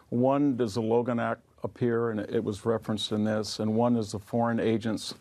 One, does the Logan Act appear, and it was referenced in this, and one is the Foreign Agents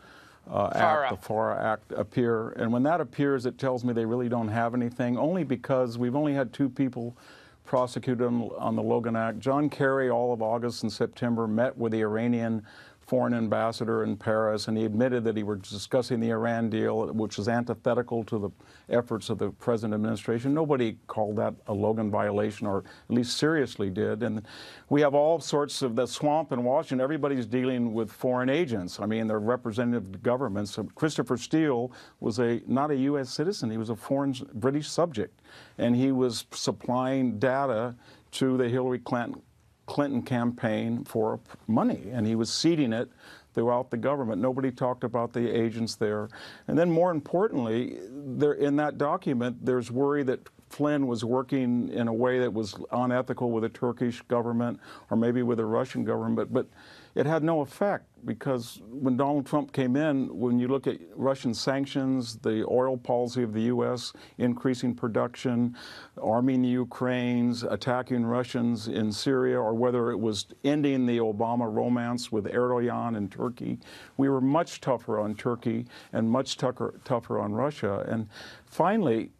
Act, the FARA Act, appear. And when that appears, it tells me they really don't have anything, only because we've only had 2 people prosecuted on the Logan Act. John Kerry, all of August and September, met with the Iranian foreign ambassador in Paris, and he admitted that he was discussing the Iran deal, which was antithetical to the efforts of the present administration. Nobody called that a Logan violation, or at least seriously did. And we have all sorts of the swamp in Washington. Everybody's dealing with foreign agents. I mean, they're representative governments. Christopher Steele was not a U.S. citizen. He was a foreign British subject, and he was supplying data to the Hillary Clinton campaign for money, and he was seeding it throughout the government. Nobody talked about the agents there. And then more importantly, in that document, there's worry that Flynn was working in a way that was unethical with the Turkish government or maybe with the Russian government, but it had no effect, because when Donald Trump came in, when you look at Russian sanctions, the oil policy of the U.S., increasing production, arming the Ukrainians, attacking Russians in Syria, or whether it was ending the Obama romance with Erdogan in Turkey, we were much tougher on Turkey and much tougher on Russia. And finally,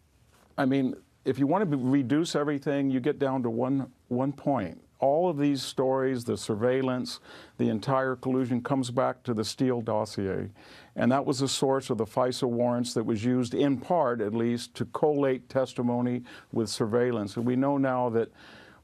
I mean, if you want to reduce everything, you get down to one point. All of these stories, the surveillance, the entire collusion comes back to the Steele dossier. And that was the source of the FISA warrants that was used, in part at least, to collate testimony with surveillance. And we know now that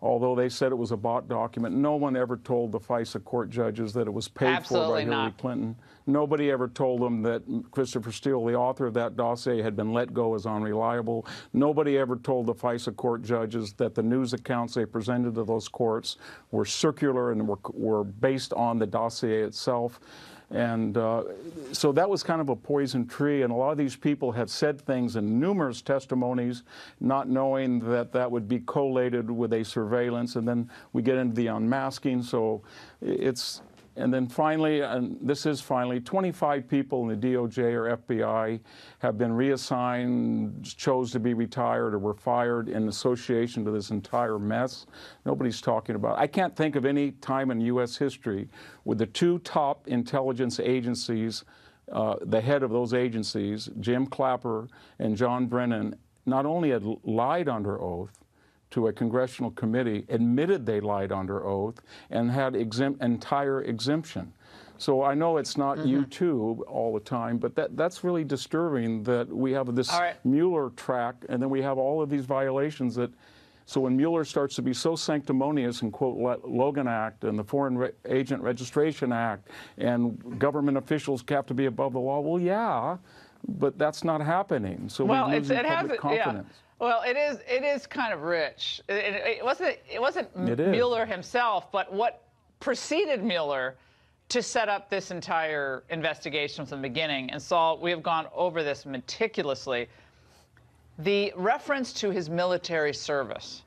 although they said it was a bought document, no one ever told the FISA court judges that it was paid for by Hillary Clinton. Nobody ever told them that Christopher Steele, the author of that dossier, had been let go as unreliable. Nobody ever told the FISA court judges that the news accounts they presented to those courts were circular and were based on the dossier itself. And so that was kind of a poison tree, and a lot of these people have said things in numerous testimonies, not knowing that that would be collated with a surveillance, and then we get into the unmasking. So it's, and then finally, and this is finally, 25 people in the DOJ or FBI have been reassigned, chose to be retired, or were fired in association to this entire mess. Nobody's talking about it. I can't think of any time in U.S. history with the 2 top intelligence agencies, the head of those agencies, Jim Clapper and John Brennan, not only had lied under oath to a congressional committee, admitted they lied under oath, and had entire exemption. So I know it's not YouTube all the time, but that's really disturbing that we have this Mueller track, and then we have all of these violations that, so when Mueller starts to be so sanctimonious and quote Logan Act and the Foreign Agent Registration Act and government officials have to be above the law, well, yeah, but that's not happening. So we're losing public confidence. Yeah. Well, it is kind of rich. It wasn't Mueller himself, but what preceded Mueller to set up this entire investigation from the beginning. And Saul, we have gone over this meticulously. The reference to his military service,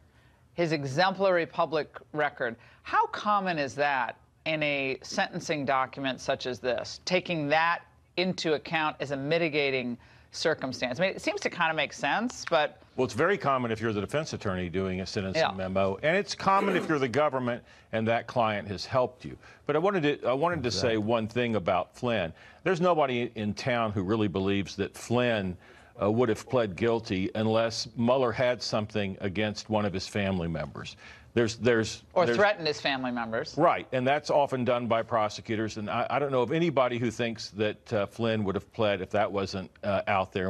his exemplary public record, how common is that in a sentencing document such as this, taking that into account as a mitigating circumstance? I mean, it seems to kind of make sense, but... Well, it's very common if you're the defense attorney doing a sentencing memo, and it's common if you're the government and that client has helped you. But I wanted to say one thing about Flynn. There's nobody in town who really believes that Flynn would have pled guilty unless Mueller had something against one of his family members. Or threatened his family members. Right, and that's often done by prosecutors. And I don't know of anybody who thinks that Flynn would have pled if that wasn't out there.